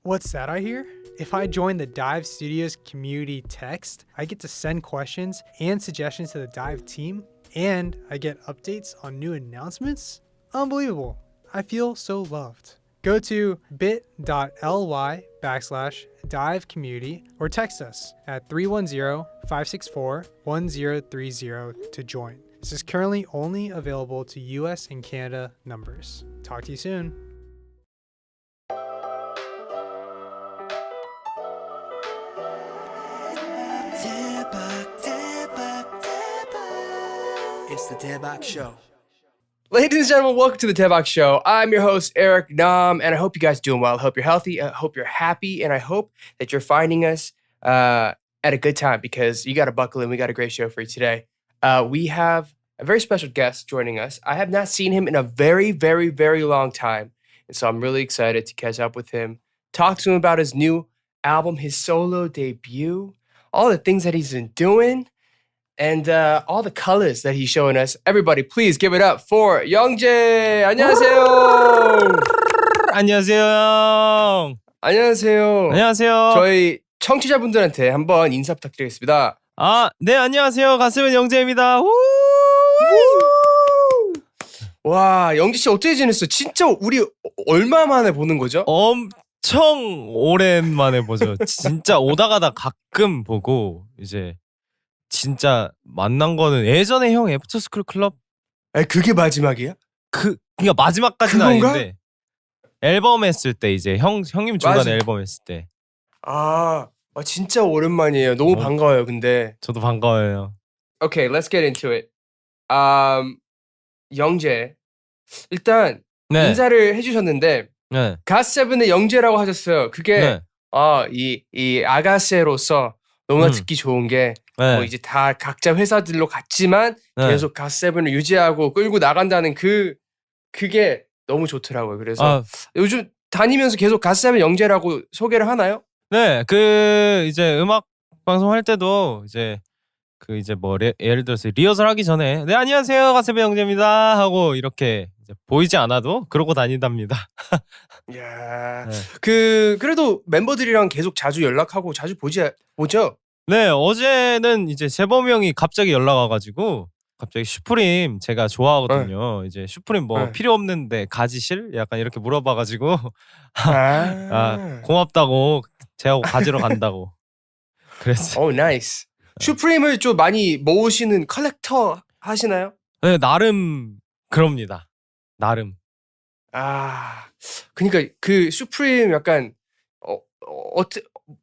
What's that I hear? If I join the Dive Studios community text, I get to send questions and suggestions to the Dive team, and I get updates on new announcements? Unbelievable. I feel so loved. Go to bit.ly/dive community or text us at 310-564-1030 to join. This is currently only available to US and Canada numbers. Talk to you soon. It's the Daebak Show. Ladies and gentlemen, welcome to the Daebak Show. I'm your host, Eric Nam, and I hope you guys are doing well. I hope you're healthy. I hope you're happy, and I hope that you're finding us at a good time because you got to buckle in. We got a great show for you today. We have a very special guest joining us. I have not seen him in a very, very, very long time, and so I'm really excited to catch up with him, talk to him about his new album, his solo debut, all the things that he's been doing, and all the colors that he's showing us. Everybody, please give it up for Youngjae. 안녕하세요. 안녕하세요. 안녕하세요. 안녕하세요. 저희 청취자분들한테 한번 인사 부탁드리겠습니다. 네, 안녕하세요. 가수는 영재입니다. 와, 영지 씨 어떻게 지냈어? 진짜 우리 얼마 만에 보는 거죠? 엄청 오랜만에 보죠. 진짜 오다 가다 가끔 보고 이제 진짜 만난 거는 예전에 형 애프터스쿨 클럽? 그게 마지막이야? 그러니까 마지막까지는 그건가? 아닌데 앨범 했을 때 이제 형님 중간에 맞아. 앨범 했을 때. 진짜 오랜만이에요. 너무 반가워요. 근데 저도 반가워요. Okay, let's get into it. 영재 일단 네. 인사를 해주셨는데 네. 갓세븐의 영재라고 하셨어요. 그게 네. 이 아가새로서 너무나 듣기 좋은 게 네. 뭐 이제 다 각자 회사들로 갔지만 네. 계속 갓세븐을 유지하고 끌고 나간다는 그게 너무 좋더라고요. 그래서 요즘 다니면서 계속 갓세븐 영재라고 소개를 하나요? 네, 이제 음악 방송 할 때도 이제 뭐 예를 들어서 리허설 하기 전에 네 안녕하세요 가세배 영재입니다 하고 이렇게 이제 보이지 않아도 그러고 다닌답니다. 이야, 네. 그래도 멤버들이랑 계속 자주 연락하고 자주 보죠? 네, 어제는 이제 재범이 형이 갑자기 연락 와가지고 갑자기 슈프림 제가 좋아하거든요. 이제 슈프림 뭐 필요 없는데 가지실? 약간 이렇게 물어봐가지고 고맙다고 제하고 가지러 간다고 그랬어요. 오, 나이스. 슈프림을 좀 많이 모으시는 컬렉터 하시나요? 네, 나름 그럽니다. 나름. 그러니까 그 슈프림 약간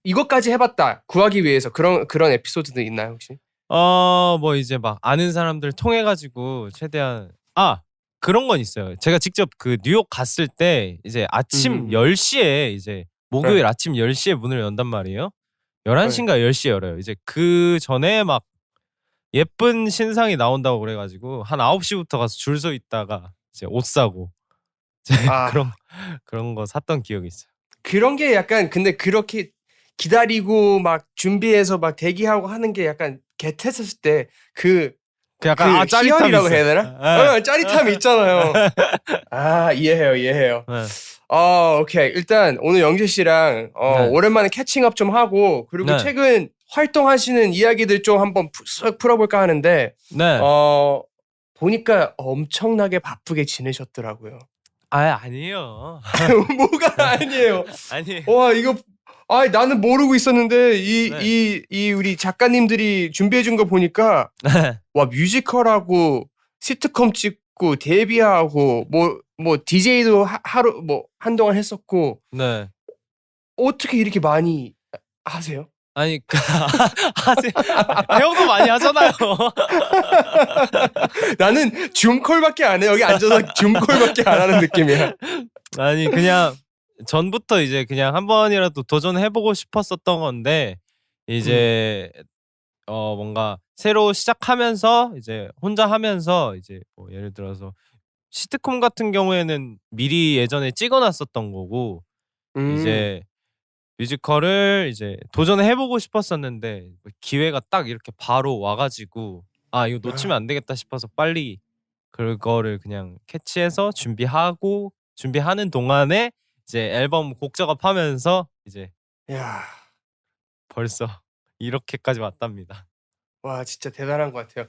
이것까지 해봤다 구하기 위해서 그런 에피소드도 있나요 혹시? 뭐 이제 막 아는 사람들 통해 가지고 최대한 그런 건 있어요. 제가 직접 그 뉴욕 갔을 때 이제 아침 10시에 이제 목요일 아침 10시에 문을 연단 말이에요. 11시인가 10시에 열어요. 이제 그 전에 막 예쁜 신상이 나온다고 그래 가지고 한 9시부터 가서 줄 서 있다가 이제 옷 사고 그런 거 샀던 기억이 있어요. 그런 게 약간 근데 그렇게 기다리고 막 준비해서 막 대기하고 하는 게 약간 겟했었을 때 그 약간 짜릿함이라고 해야 되나? 짜릿함이 있잖아요. 이해해요. 네. 오케이. 일단 오늘 영재 씨랑 오랜만에 캐칭업 좀 하고 그리고 네. 최근 활동하시는 이야기들 좀 한번 풀어볼까 하는데 네. 보니까 엄청나게 바쁘게 지내셨더라고요. 아니에요. 뭐가 아니에요. 아니에요. 와, 이거 나는 모르고 있었는데 이 우리 작가님들이 준비해 준 거 보니까 와, 뮤지컬하고 시트콤 찍고 데뷔하고 뭐 DJ도 하루 뭐 한동안 했었고. 네. 어떻게 이렇게 많이 하세요? 아니 하세요. 형도 많이 하잖아요. 나는 줌콜밖에 안 해. 여기 앉아서 줌콜밖에 안 하는 느낌이야. 아니 그냥 전부터 이제 그냥 한 번이라도 도전해보고 싶었었던 건데 이제 뭔가 새로 시작하면서 이제 혼자 하면서 이제 뭐 예를 들어서 시트콤 같은 경우에는 미리 예전에 찍어놨었던 거고 이제 뮤지컬을 이제 도전해보고 싶었었는데 기회가 딱 이렇게 바로 와가지고 이거 놓치면 안 되겠다 싶어서 빨리 그거를 그냥 캐치해서 준비하는 동안에 이제 앨범 곡 작업하면서 이제 야, 벌써 이렇게까지 왔답니다. 와 진짜 대단한 것 같아요.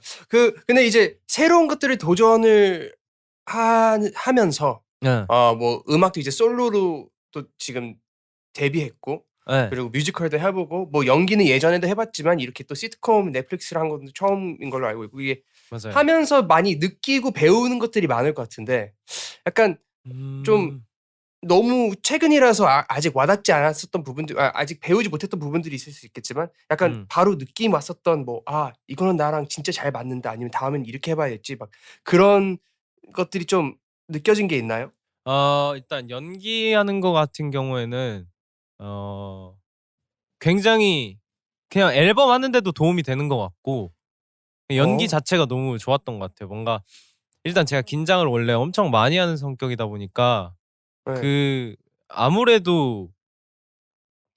근데 이제 새로운 것들을 도전을 하면서 네. 뭐 음악도 이제 솔로로 또 지금 데뷔했고 네. 그리고 뮤지컬도 해보고 뭐 연기는 예전에도 해봤지만 이렇게 또 시트콤 넷플릭스를 한 것도 처음인 걸로 알고 있고 이게 맞아요. 하면서 많이 느끼고 배우는 것들이 많을 것 같은데 약간 좀 너무 최근이라서 아직 와닿지 않았었던 부분들 아직 배우지 못했던 부분들이 있을 수 있겠지만 약간 바로 느낌 왔었던 뭐 이거는 나랑 진짜 잘 맞는다 아니면 다음엔 이렇게 해봐야겠지 막 그런 것들이 좀 느껴진 게 있나요? 일단 연기하는 거 같은 경우에는 굉장히 그냥 앨범 하는데도 도움이 되는 것 같고 연기 어. 자체가 너무 좋았던 것 같아요. 뭔가 일단 제가 긴장을 원래 엄청 많이 하는 성격이다 보니까 네. 그 아무래도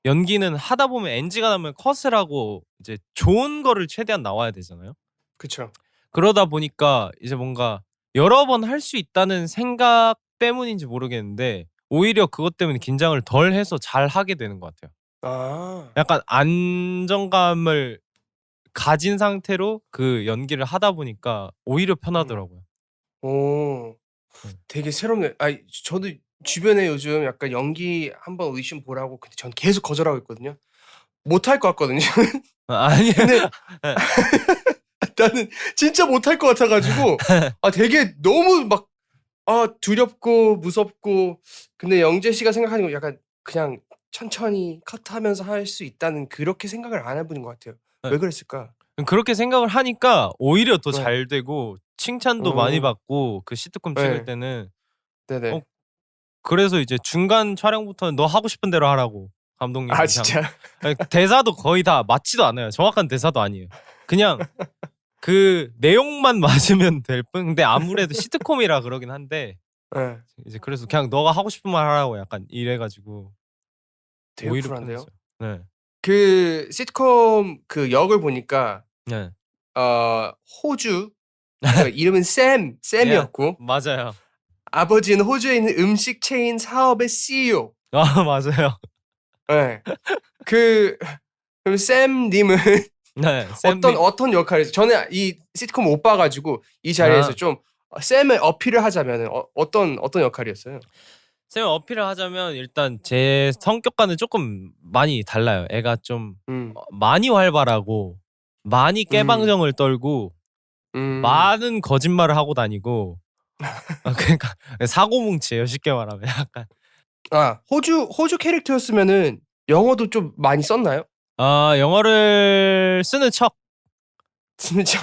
연기는 하다 보면 NG가 나면 컷을 하고 이제 좋은 거를 최대한 나와야 되잖아요. 그쵸. 그러다 보니까 이제 뭔가 여러 번 할 수 있다는 생각 때문인지 모르겠는데 오히려 그것 때문에 긴장을 덜 해서 잘 하게 되는 것 같아요. 아. 약간 안정감을 가진 상태로 그 연기를 하다 보니까 오히려 음. 편하더라고요. 오. 네. 되게 새롭네. 저도 주변에 요즘 약간 연기 한번 오디션 보라고 근데 전 계속 거절하고 있거든요. 못할 것 같거든요. 아니에요. 근데 네. 나는 진짜 못할 것 같아 가지고 되게 너무 막 두렵고 무섭고 근데 영재 씨가 생각하는 건 약간 그냥 천천히 컷하면서 할 수 있다는 그렇게 생각을 안 해 보는 것 같아요. 네. 왜 그랬을까? 그렇게 생각을 하니까 오히려 더 네. 잘 되고 칭찬도 많이 어. 받고 그 시트콤 찍을 네. 때는 어 네네. 그래서 이제 중간 촬영부터는 "너 하고 싶은 대로 하라."고 감독님은 그냥 진짜? 대사도 거의 다 맞지도 않아요. 정확한 대사도 아니에요. 그냥 그 내용만 맞으면 될 뿐. 근데 아무래도 시트콤이라 그러긴 한데 예. 이제 그래서 그냥 "너가 하고 싶은 말 하라."고 약간 이래 가지고 되게 오히려 쿨한데요? 편했어요. 네. 그 시트콤 그 역을 보니까 네. 호주 이름은 예. 샘이었고 맞아요. 아버지는 호주에 있는 음식 체인 사업의 CEO. 맞아요. 예. 그 그럼 샘 님은 네. 어떤 샘님 어떤 역할이세요? 저는 이 시트콤 못 봐 가지고 이 자리에서 아 좀 샘을 어필을 하자면은 어떤 역할이었어요? 쌤 어필을 하자면 일단 제 성격과는 쪼끔 많이 달라요. 애가 좀 음. 많이 활발하고 많이 음. 깨방정을 떨고 음. 많은 거짓말을 하고 다니고 그러니까 사고뭉치예요 쉽게 말하면 약간. 호주 캐릭터였으면은 영어도 좀 많이 썼나요? 영어를 쓰는 척. 진짜.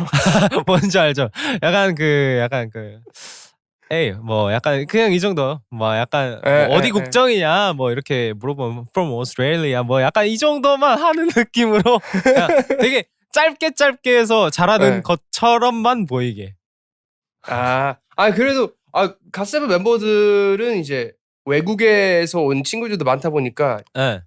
뭔지 알죠? 약간 그 에이 뭐 약간 그냥 이 정도. 뭐 약간 뭐 "어디 예예예. 국적이냐?" 뭐 이렇게 물어보면 "From Australia." 뭐 약간 이 정도만 하는 느낌으로 그냥 되게 짧게 짧게 해서 잘하는 예. 것처럼만 보이게. 그래도 갓세븐 멤버들은 이제 외국에서 온 친구들도 많다 보니까 예.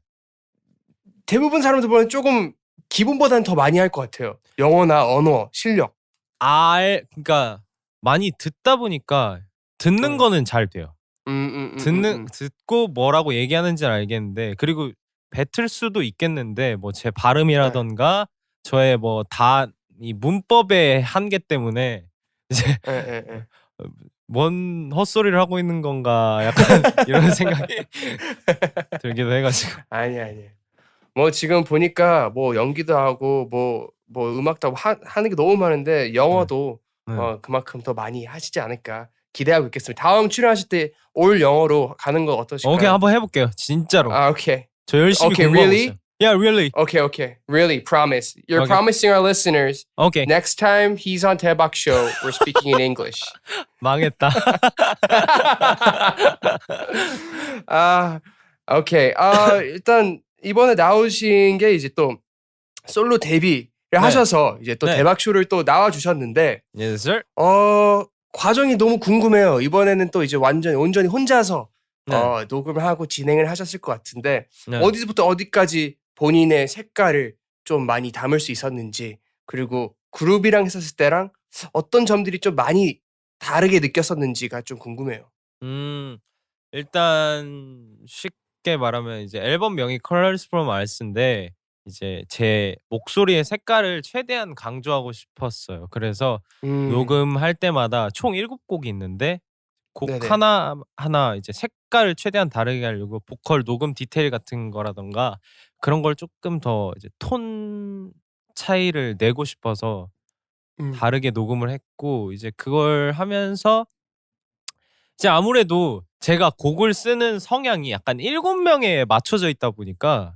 대부분 사람들 보면 쪼금 기본보다는 더 많이 할 것 같아요. 영어나 언어 실력. 그러니까 많이 듣다 보니까 듣는 예. 거는 잘 돼요. 듣고 뭐라고 얘기하는지는 알겠는데 그리고 뱉을 수도 있겠는데 뭐 제 예. 발음이라든가 저의 뭐 이 문법의 한계 때문에 이제 예예예. '뭔 헛소리를 하고 있는 건가.' 약간 이런 생각이 들기도 해 가지고. 아니에요. 뭐 지금 보니까 뭐 연기도 하고 뭐 음악도 하고 하는 게 너무 많은데 네. 영어도 네. 그만큼 더 많이 하시지 않을까 기대하고 있겠습니다. 다음 출연하실 때 올 영어로 가는 거 오케이 어떠실까요? 한번 해 볼게요. 진짜로. 오케이. 저 열심히 Okay, 공부하고 있어요. really? Yeah, really. Okay. Really, promise. You're 오케이. promising our listeners 오케이. next time he's on Daebak show, we're speaking in English. 망했다. 아, 오케이. 일단 이번에 나오신 게 이제 또 솔로 데뷔를 네. 하셔서 이제 또 네. 대박 쇼를 또 나와 주셨는데 Yes, sir. 과정이 너무 궁금해요. 이번에는 또 이제 완전히 온전히 혼자서 네. 녹음을 하고 진행을 하셨을 것 같은데 네. 어디서부터 어디까지 본인의 색깔을 좀 많이 담을 수 있었는지 그리고 그룹이랑 했었을 때랑 어떤 점들이 좀 많이 다르게 느꼈었는지가 좀 궁금해요. 음. 일단 쉽게 말하면 이제 앨범명이 Colors from Mars인데 이제 제 목소리의 색깔을 최대한 강조하고 싶었어요. 그래서 녹음할 때마다 총 7곡이 있는데 곡 네네. 하나하나 이제 색깔을 최대한 다르게 하려고 보컬 녹음 디테일 같은 거라든가 그런 걸 조금 더 이제 톤 차이를 내고 싶어서 음. 다르게 녹음을 했고 이제 그걸 하면서 이제 아무래도 제가 곡을 쓰는 성향이 약간 7명에 맞춰져 있다 보니까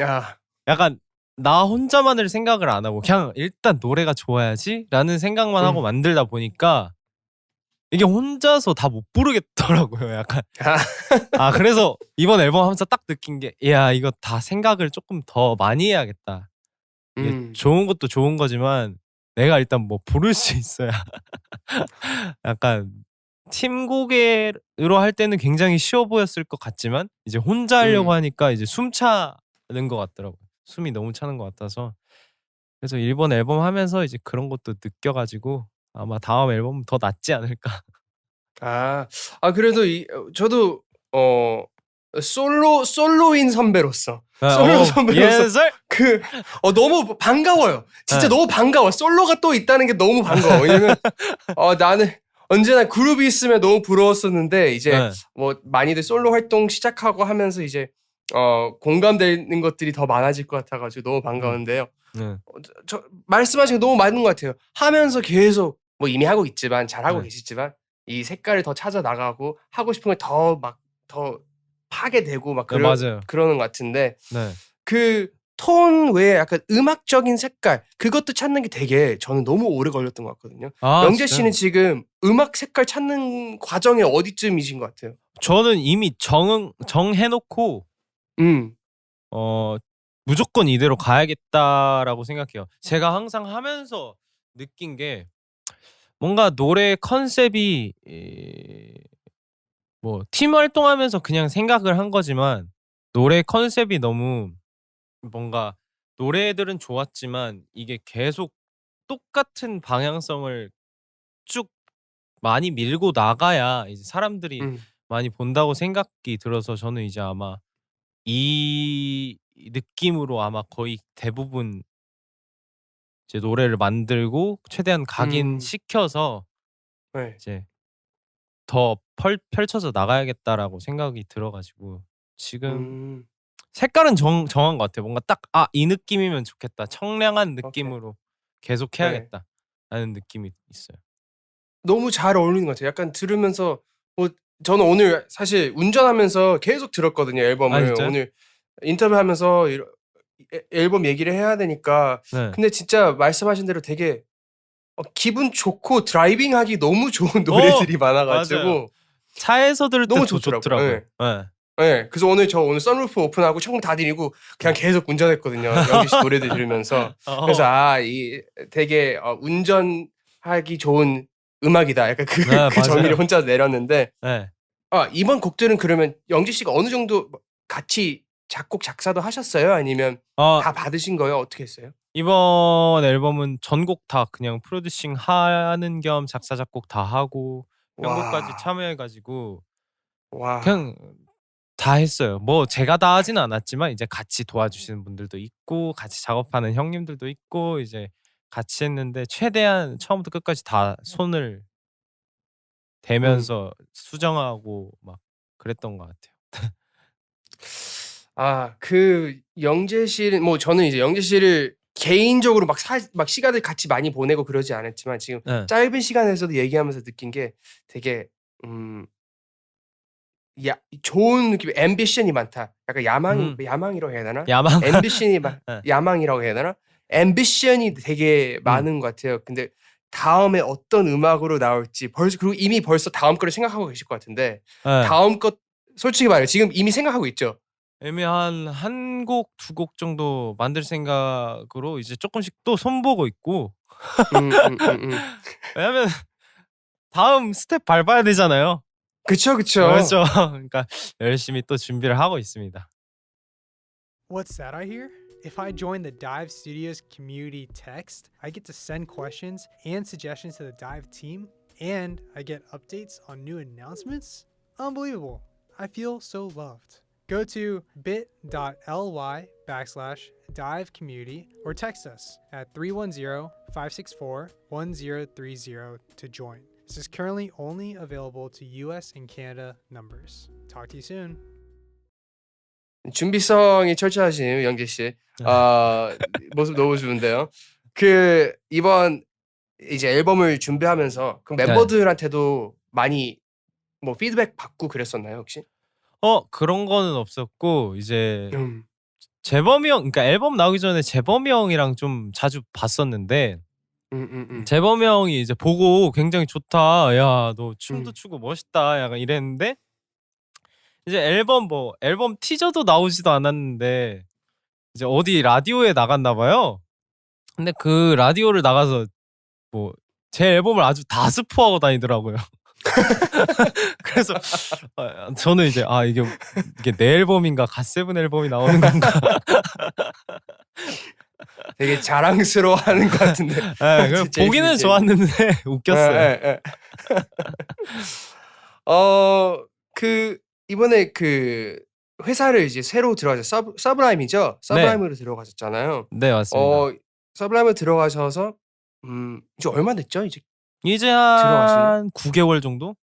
아. 약간 나 혼자만을 생각을 안 하고 그냥 '일단 노래가 좋아야지.'라는 생각만 하고 음. 만들다 보니까 이게 혼자서 다 못 부르겠더라고요 약간. 아. 그래서 이번 앨범 하면서 딱 느낀 게 '야 이거 다 생각을 쪼끔 더 많이 해야겠다.' 이게 음. 좋은 것도 좋은 거지만 내가 일단 뭐 부를 수 있어야 약간 팀곡으로 할 때는 굉장히 쉬워 보였을 것 같지만 이제 혼자 하려고 음. 하니까 이제 숨차는 것 같더라고요. 숨이 너무 차는 것 같아서. 그래서 일본 앨범 하면서 이제 그런 것도 느껴 가지고 아마 다음 앨범은 더 낫지 않을까. 아. 그래도 저도 어 솔로인 선배로서 솔로 선배로서 예절. 그 너무 반가워요. 진짜 예. 너무 반가워. 솔로가 또 있다는 게 너무 반가워. 왜냐면 나는 언제나 그룹이 있으면 너무 부러웠었는데 이제 예. 뭐 많이들 솔로 활동 시작하고 하면서 이제 공감되는 것들이 더 많아질 것 같아 가지고 너무 음. 반가운데요. 네. 저 말씀하신 게 너무 맞는 것 같아요. 하면서 계속 뭐 이미 하고 있지만 잘하고 네. 계시지만 이 색깔을 더 찾아 나가고 하고 싶은 걸 더 파게 되고 막 네 맞아요. 그러는 것 같은데 네. 그 톤 외에 약간 음악적인 색깔 그것도 찾는 게 되게 저는 너무 오래 걸렸던 것 같거든요. 영재 씨는 진짜요? 지금 음악 색깔 찾는 과정의 어디쯤이신 것 같아요? 저는 이미 정해 놓고 음. 어 '무조건 이대로 가야겠다.'라고 생각해요. 제가 항상 하면서 느낀 게 뭔가 노래 컨셉이 뭐 팀 활동하면서 그냥 생각을 한 거지만 노래 컨셉이 너무 뭔가 노래들은 좋았지만 이게 계속 똑같은 방향성을 쭉 많이 밀고 나가야 이제 사람들이 음. 많이 본다고 생각이 들어서 저는 이제 아마 이 느낌으로 아마 거의 대부분 이제 노래를 만들고 최대한 음. 각인시켜서 네. 이제 더 펼쳐서 나가야겠다라고 생각이 들어 가지고 지금 음. 색깔은 정한 것 같아요. 뭔가 딱 '아 이 느낌이면 좋겠다. 청량한 오케이. 느낌으로 계속 네. 해야겠다.'라는 느낌이 있어요. 너무 잘 어울리는 것 같아요. 약간 들으면서 뭐 저는 오늘 사실 운전하면서 계속 들었거든요, 앨범을. 진짜요? 오늘 인터뷰하면서 앨범 얘기를 해야 되니까. 네. 근데 진짜 말씀하신 대로 되게 기분 좋고 드라이빙하기 너무 좋은 어 노래들이 많아 맞아요. 가지고 차에서 들을 때 너무 더 좋더라고요. 좋더라고요. 예. 예. 예. 그래서 오늘 선루프 오픈하고 창문 다 내리고 그냥 네. 계속 운전했거든요, 영재 씨 노래들 들으면서. 그래서 어. 이 되게 운전하기 좋은 음악이다. 약간 네 그 정의를 맞아요. 혼자 내렸는데 예. 이번 곡들은 그러면 영지 씨가 어느 정도 뭐 같이 작곡 작사도 하셨어요? 아니면 어 다 받으신 거예요? 어떻게 했어요? 이번 앨범은 전곡 다 그냥 프로듀싱 하는 겸 작사 작곡 다 하고 편곡까지 와. 참여해 가지고 와. 그냥 다 했어요. 뭐 제가 다 하진 않았지만 이제 같이 도와주시는 분들도 있고 같이 작업하는 형님들도 있고 이제 같이 했는데 최대한 처음부터 끝까지 다 손을 음. 대면서 수정하고 막 그랬던 것 같아요. 그 영재 씨는 뭐 저는 이제 영재 씨를 개인적으로 막 시간을 같이 많이 보내고 그러지 않았지만 지금 예. 짧은 시간에서도 얘기하면서 느낀 게 되게 음 야 좋은 느낌 앰비션이 많다. 약간 음. 야망이라고 해야 되나? 야망. 앰비션이 예. 야망이라고 해야 되나? 앰비션이 되게 음. 많은 것 같아요. 근데 다음에 어떤 음악으로 나올지 그리고 이미 벌써 다음 거를 생각하고 계실 것 같은데 예. 다음 것 솔직히 말해요. 지금 이미 생각하고 있죠? 애매한 한 곡, 두 곡 정도 만들 생각으로 이제 쪼끔씩 또 손보고 있고 음음음음. 왜냐면 다음 스텝 밟아야 되잖아요. 그쵸, 그쵸. 그렇죠. 그러니까 열심히 또 준비를 하고 있습니다. What's that I hear? If I join the Dive Studios community text, I get to send questions and suggestions to the Dive team, and I get updates on new announcements? Unbelievable. I feel so loved. Go to bit.ly/divecommunity or text us at 310-564-1030 to join. This is currently only available to US and Canada numbers. Talk to you soon. 준비성이 철저하신 영재 씨. 모습 너무 좋은데요. 그 이번 이제 앨범을 준비하면서 그 멤버들한테도 많이 뭐 피드백 받고 그랬었나요, 혹시? 그런 거는 없었고 이제 재범이 형, 그러니까 앨범 나오기 전에 재범이 형이랑 좀 자주 봤었는데 재범이 형이 이제 보고 굉장히 좋다. 야, 너 춤도 추고 멋있다. 약간 이랬는데 이제 앨범 티저도 나오지도 않았는데 이제 어디 라디오에 나갔나 봐요. 근데 그 라디오를 나가서 뭐 제 앨범을 아주 다 스포하고 다니더라고요. 그래서 저는 이제 이게 내 앨범인가 갓세븐 앨범이 나오는 건가. 되게 자랑스러워하는 것 같은데. 보기는 좋았는데 웃겼어요. 그 이번에 그 회사를 이제 새로 들어가서 서브라임이죠. 서브라임으로 들어가셨잖아요. 네, 맞습니다. 서브라임으로 들어가셔서 이제 얼마 됐죠? 이제 한 9개월 정도?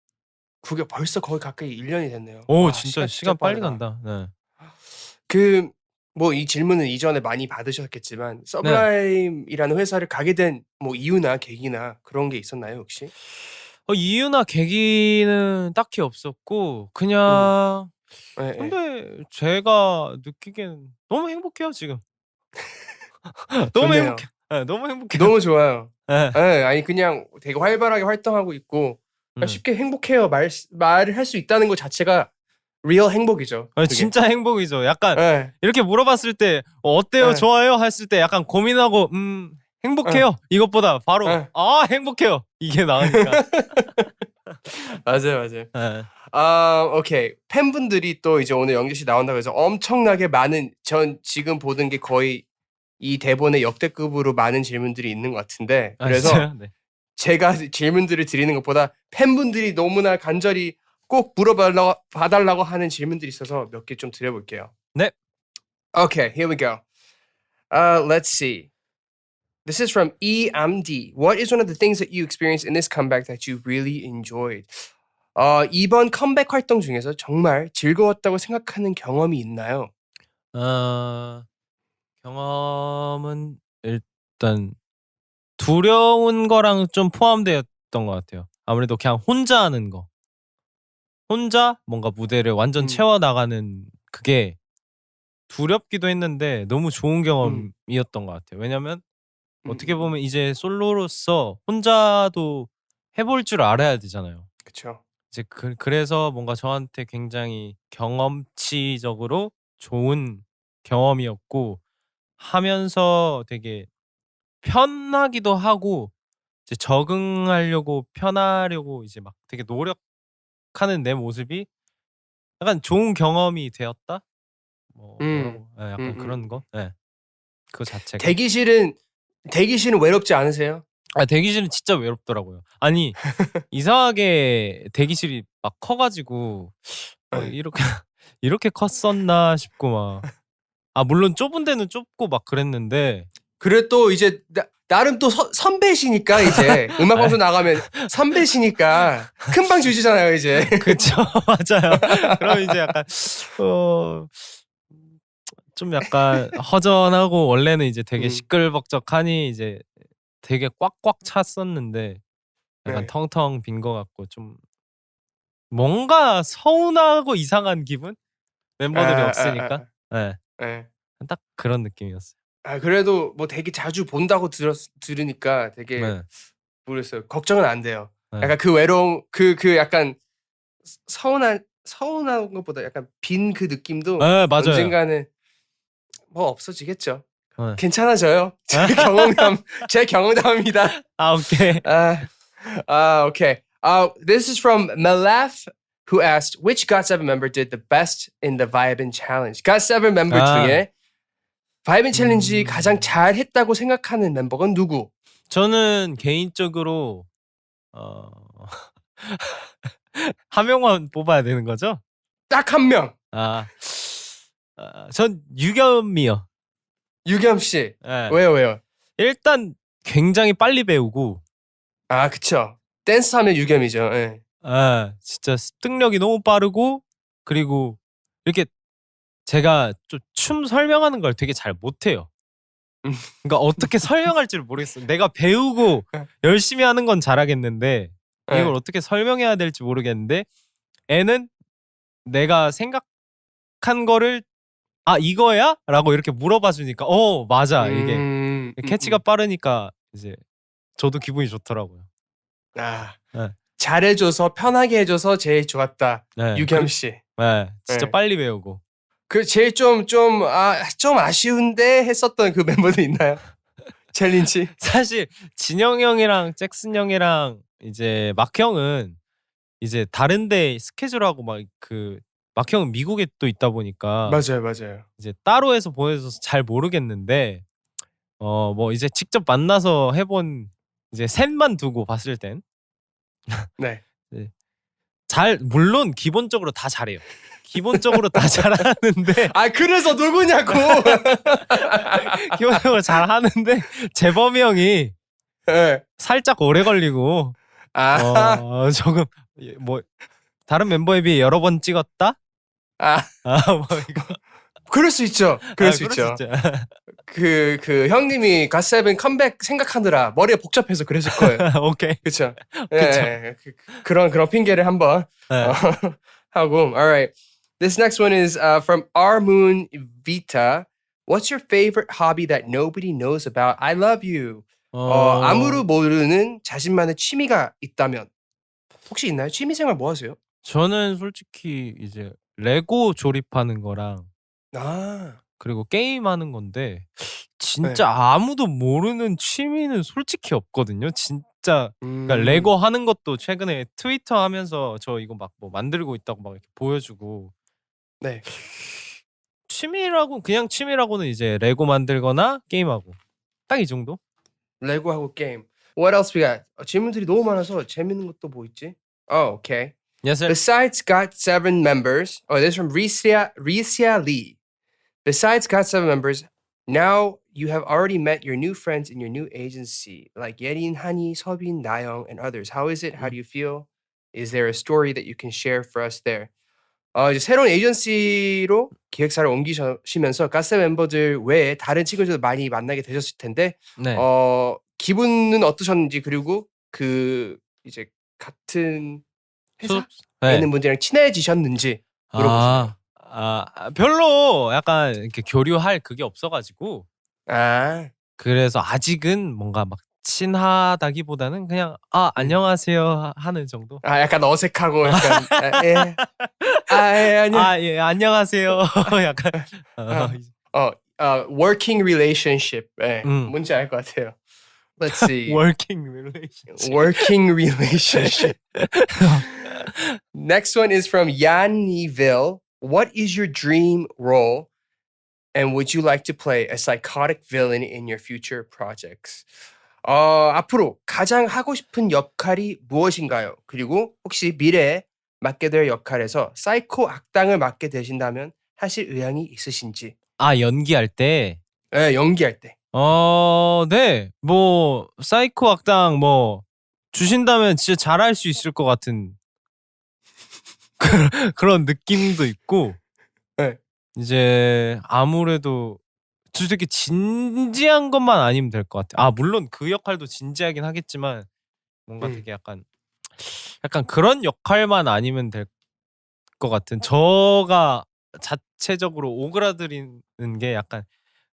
9개월 벌써 거의 가까이 1년이 됐네요. 오, 와, 진짜 시간 빨리 빠르다. 간다. 네. 그 뭐 이 질문은 이전에 많이 받으셨겠지만 서브라임이라는 회사를 가게 된 뭐 이유나 계기나 그런 게 있었나요, 혹시? 이유나 계기는 딱히 없었고 그냥 근데 제가 느끼기엔 너무 행복해요, 지금. 너무 좋네요. 행복해. 너무 행복해요. 너무 좋아요. 네. 아니 그냥 되게 활발하게 활동하고 있고 쉽게 행복해요 말을 할 수 있다는 것 자체가 리얼 행복이죠. 진짜 행복이죠. 약간 이렇게 물어봤을 때 어때요? 좋아요? 했을 때 약간 고민하고 행복해요. 이것보다 바로 행복해요. 이게 나으니까. 맞아요. 오케이. 팬분들이 또 이제 오늘 영재 씨 나온다고 해서 엄청나게 많은, 전 지금 보는 게 거의 이 대본의 역대급으로 많은 질문들이 있는 것 같은데, 그래서 네. 제가 질문들을 드리는 것보다 팬분들이 너무나 간절히 꼭 물어봐달라고 하는 질문들이 있어서 몇 개 좀 드려볼게요. 네. Okay, here we go. Let's see. This is from EMD. What is one of the things that you experienced in this comeback that you really enjoyed? 이번 컴백 활동 중에서 정말 즐거웠다고 생각하는 경험이 있나요? 경험은 일단 두려운 거랑 좀 포함되었던 것 같아요. 아무래도 그냥 혼자 하는 거. 혼자 뭔가 무대를 완전 채워나가는 그게 두렵기도 했는데 너무 좋은 경험이었던 것 같아요. 왜냐면 어떻게 보면 이제 솔로로서 혼자도 해볼 줄 알아야 되잖아요. 그쵸. 이제 그래서 뭔가 저한테 굉장히 경험치적으로 좋은 경험이었고 하면서 되게 편하기도 하고 이제 적응하려고 편하려고 이제 막 되게 노력하는 내 모습이 약간 좋은 경험이 되었다. 뭐라고? 네, 약간 그런 거. 네. 그 자체가. 대기실은 외롭지 않으세요? 대기실은 진짜 외롭더라고요. 아니 이상하게 대기실이 막 커가지고 이렇게 컸었나 싶고 막. 물론 좁은 데는 좁고 막 그랬는데. 그래 또 이제 나름 또 선배시니까 이제 음악 방송 나가면 선배시니까 큰 방 주시잖아요 이제. 그쵸. 맞아요. 그럼 이제 약간 좀 약간 허전하고 원래는 이제 되게 시끌벅적하니 이제 되게 꽉꽉 찼었는데 약간 텅텅 빈 것 같고 좀 뭔가 서운하고 이상한 기분? 멤버들이 없으니까. 네. 딱 그런 느낌이었어요. 그래도 뭐 되게 자주 본다고 들으니까 되게 모르겠어요. 걱정은 안 돼요. 약간 그 외로움, 그 약간 서운한 것보다 약간 빈 그 느낌도 맞아요. 언젠가는 뭐 없어지겠죠. 괜찮아져요. 제 경험담입니다. 오케이. Okay. This is from Melaf, who asked, which GOT7 member did the best in the Vibin Challenge? GOT7 member 중에 바이빈 챌린지 가장 잘했다고 생각하는 멤버가 누구? 저는 개인적으로 한 명만 뽑아야 되는 거죠? 딱 한 명. 전 유겸이요. 유겸 씨. 예. 왜요? 일단 굉장히 빨리 배우고 아, 그쵸. 댄스 하면 유겸이죠. 예. 진짜 습득력이 너무 빠르고 그리고 이렇게 제가 좀 춤 설명하는 걸 되게 잘 못해요. 그러니까 어떻게 설명할지를 모르겠어요. 내가 배우고 열심히 하는 건 잘하겠는데 예. 이걸 어떻게 설명해야 될지 모르겠는데 애는 내가 생각한 거를 이거야? 라고 이렇게 물어봐 주니까 맞아 이게 캐치가 빠르니까 이제 저도 기분이 좋더라고요. 아, 네. 잘해줘서 편하게 해줘서 제일 좋았다. 네. 유겸 씨. 네, 진짜 네. 빨리 배우고. 그 제일 좀 아쉬운데 했었던 그 멤버들 있나요? 챌린지? 사실 진영 형이랑 잭슨 형이랑 이제 막 형은 이제 다른데 스케줄하고 막 형은 미국에 또 있다 보니까 맞아요. 이제 따로 해서 보내줘서 잘 모르겠는데 뭐 이제 직접 만나서 해본 이제 셋만 두고 봤을 땐 네. 네. 물론 기본적으로 다 잘해요. 기본적으로 다 잘하는데 아, 그래서 누구냐고. 기본적으로 잘하는데 재범이 형이 네. 살짝 오래 걸리고 조금 뭐 다른 멤버에 비해 여러 번 찍었다? 뭐 이거 그럴 수 있죠. 그럴 수 그럴 있죠. 수 있죠. 그 형님이 갓세븐 컴백 생각하느라 머리가 복잡해서 그랬을 거예요. 오케이. 그쵸? 그쵸. 예, 그런 핑계를 한번 네. 하고. Alright. This next one is from R Moon Vita. What's your favorite hobby that nobody knows about? I love you. 아무도 모르는 자신만의 취미가 있다면 혹시 있나요? 취미생활 뭐 하세요? 저는 솔직히 이제 레고 조립하는 거랑 그리고 게임하는 건데 진짜 아무도 모르는 취미는 솔직히 없거든요. 진짜 그러니까 레고 하는 것도 최근에 트위터 하면서 저 이거 막 뭐 만들고 있다고 막 이렇게 보여주고 네. 그냥 취미라고는 이제 레고 만들거나 게임하고 딱 이 정도? 레고하고 게임. What else we got? 질문들이 너무 많아서 재밌는 것도 뭐 있지? Oh, okay. Yes, sir. Besides GOT7 members, this is from Risia Lee. Besides GOT7 members, now you have already met your new friends in your new agency, like Yerin, Hani, Sobin, Nayoung, and others. How is it? How do you feel? Is there a story that you can share for us there? 이제 새로운 에이전시로 기획사를 옮기시면서 가스 멤버들 외에 다른 친구들도 많이 만나게 되셨을 텐데 네. 기분은 어떠셨는지 그리고 그 이제 같은 회사에 있는 분들이랑 친해지셨는지 물어보시네요. 별로 약간 이렇게 교류할 그게 없어가지고 그래서 아직은 뭔가 막 친하다기보다는 그냥 안녕하세요 하는 정도. 약간 어색하고 약간 아니요. 안녕하세요. 약간 working relationship. 뭔지 알 것 같아요. Let's see. working relationship. Working relationship. Next one is from Yaniville. What is your dream role? And would you like to play a psychotic villain in your future projects? 앞으로 가장 하고 싶은 역할이 무엇인가요? 그리고 혹시 미래에 맡게 될 역할에서 사이코 악당을 맡게 되신다면 하실 의향이 있으신지? 연기할 때? 네, 연기할 때. 네. 뭐 사이코 악당 뭐 주신다면 진짜 잘할 수 있을 것 같은 그런 느낌도 있고. 네. 이제 아무래도 되게 진지한 것만 아니면 될 것 같아요. 물론 그 역할도 진지하긴 하겠지만 뭔가 되게 약간 그런 역할만 아니면 될 것 같은 저가 자체적으로 오그라드리는 게 약간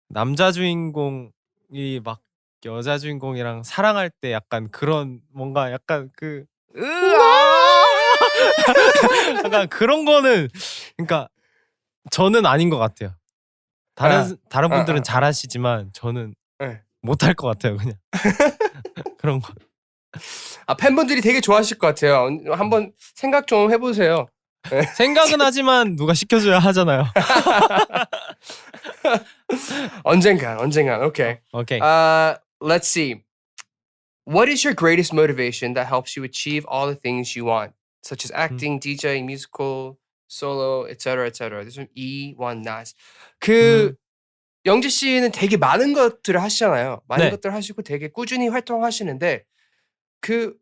남자 주인공이 막 여자 주인공이랑 사랑할 때 약간 그런 뭔가 약간 약간 그런 거는 그러니까 저는 아닌 것 같아요. 다른 분들은 잘하시지만 저는 못할 것 같아요. 그냥 그런 거. 팬분들이 되게 좋아하실 것 같아요. 한번 생각 좀 해보세요. 생각은 하지만 누가 시켜줘야 하잖아요. 언젠간. Okay. Okay. Let's see. What is your greatest motivation that helps you achieve all the things you want, such as acting, DJing, musical, solo, etc. etc. 좀 E1 not. 그 영재 씨는 되게 많은 것들을 하시잖아요. 많은 네. 것들을 하시고 되게 꾸준히 활동하시는데 그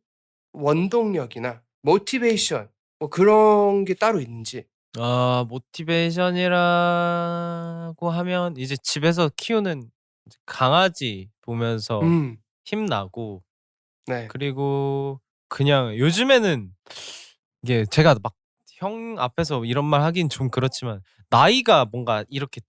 원동력이나 모티베이션 뭐 그런 게 따로 있는지. 모티베이션이라고 하면 이제 집에서 키우는 강아지 보면서 힘나고 네. 그리고 그냥 요즘에는 이게 제가 막 형 앞에서 이런 말 하긴 좀 그렇지만 나이가 뭔가 이렇게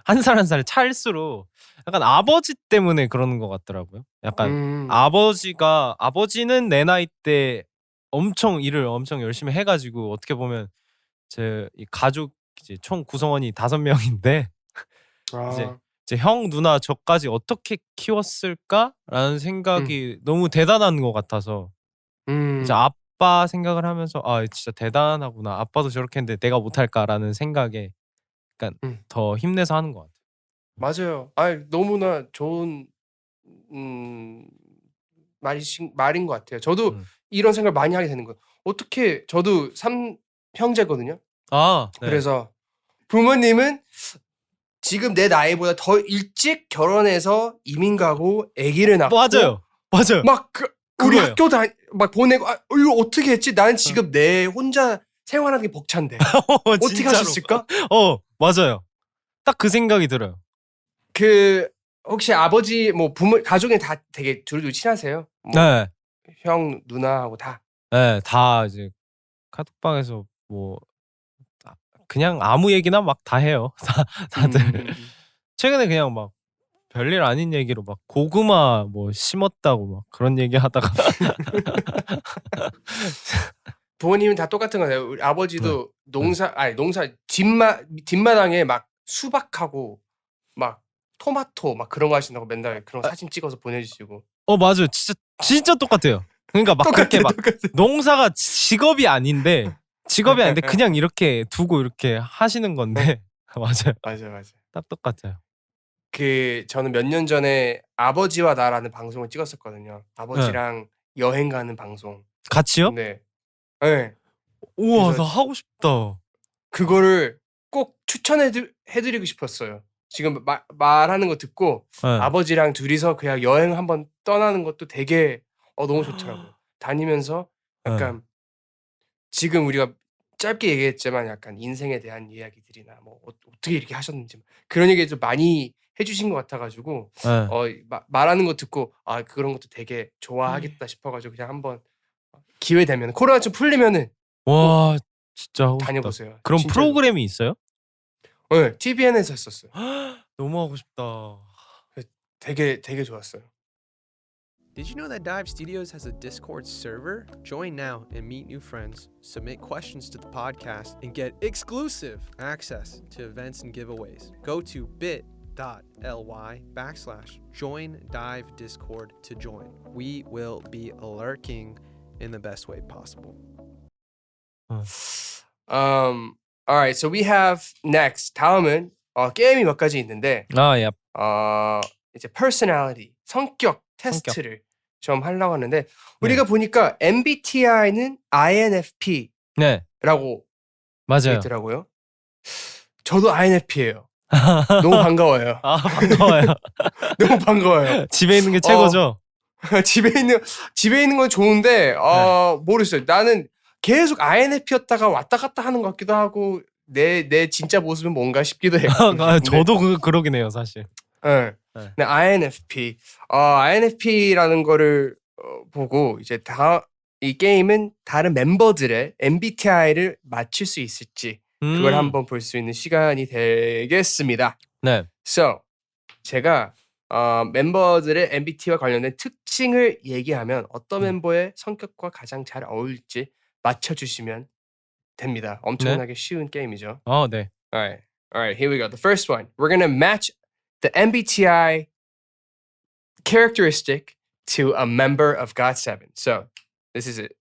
한 살 한 살 찰수록 약간 아버지 때문에 그러는 것 같더라고요. 약간 아버지는 내 나이 때 엄청 일을 엄청 열심히 해가지고 어떻게 보면 제 이 가족 이제 총 구성원이 5명인데 이제 아. 형 누나 저까지 어떻게 키웠을까라는 생각이 너무 대단한 것 같아서 이제 아빠 생각을 하면서 아 진짜 대단하구나 아빠도 저렇게 했는데 내가 못할까라는 생각에 약간 더 힘내서 하는 것 같아요. 맞아요. 아 너무나 좋은 말인 것 같아요. 저도 이런 생각을 많이 하게 되는 거예요. 어떻게 저도 3형제거든요. 아 네. 그래서 부모님은 지금 내 나이보다 더 일찍 결혼해서 이민 가고 아기를 낳고 맞아요. 막 우리 그거예요. 학교 막 보내고 이거 어떻게 했지? 나는 지금 내 혼자 생활하는 게 벅찬데 어떻게 진짜로. 하셨을까? 맞아요. 딱 그 생각이 들어요. 그 혹시 아버지 뭐 부모 가족이 다 되게 둘 친하세요? 뭐 네. 형 누나하고 다. 네, 다 이제 카톡방에서 뭐 그냥 아무 얘기나 막 다 해요. 다들 최근에 그냥 막 별일 아닌 얘기로 막 고구마 뭐 심었다고 막 그런 얘기 하다가 부모님은 다 똑같은 거예요. 우리 아버지도 농사 뒷마당에 막 수박하고 막 토마토 막 그런 거 하신다고 맨날 그런 거 사진 찍어서 보내주시고. 맞아요. 진짜 똑같아요. 그러니까 막 그렇게 막 농사가 직업이 아닌데 그냥 이렇게 두고 이렇게 하시는 건데 맞아요. 맞아요. 딱 똑같아요. 저는 몇 년 전에 아버지와 나라는 방송을 찍었었거든요. 아버지랑 여행 가는 방송. 같이요? 네. 네. 우와, 그래서 나 하고 싶다. 그거를 꼭 해드리고 싶었어요. 지금 말하는 거 듣고 아버지랑 둘이서 그냥 여행 한번 떠나는 것도 되게 너무 좋더라고요. 다니면서 약간 지금 우리가 짧게 얘기했지만 약간 인생에 대한 이야기들이나 뭐 어떻게 이렇게 하셨는지 그런 얘기 좀 많이 해주신 것 같아가지고 말하는 거 듣고 그런 것도 되게 좋아하겠다 싶어가지고 그냥 한번 기회 되면 코로나 좀 풀리면은 와, 진짜 하고 싶다. 다녀보세요. 그런 진짜로. 프로그램이 있어요? 네, TVN에서 했었어요. 너무 하고 싶다. 되게 좋았어요. Did you know that Dive Studios has a Discord server? Join now and meet new friends, submit questions to the podcast, and get exclusive access to events and giveaways. Go to bit.ly/join-dive-discord to join. We will be lurking in the best way possible. Alright, so we have next. 다음은 게임이 몇 가지 있는데 예. 이제 personality, 성격 테스트를 좀 하려고 하는데 우리가 보니까 MBTI는 INFP라고 맞아요. 있더라고요. 저도 INFP예요. 너무 반가워요. 반가워요. 너무 반가워요. 집에 있는 게 최고죠. 집에 있는 건 좋은데 모르겠어요. 나는 계속 INFP였다가 왔다 갔다 하는 것 같기도 하고 내 진짜 모습은 뭔가 싶기도 해요. 저도 그러긴 해요, 사실. 네. INFP. INFP라는 거를 보고 이제 이 게임은 다른 멤버들의 MBTI를 맞출 수 있을지 그걸 한번 볼 수 있는 시간이 되겠습니다. 네. So 제가 멤버들의 MBTI와 관련된 특징을 얘기하면 어떤 멤버의 성격과 가장 잘 어울릴지 맞춰주시면 됩니다. 엄청나게 쉬운 게임이죠. 네. Alright, here we go. The first one. We're gonna match the MBTI characteristic to a member of GOT7. So, this is it.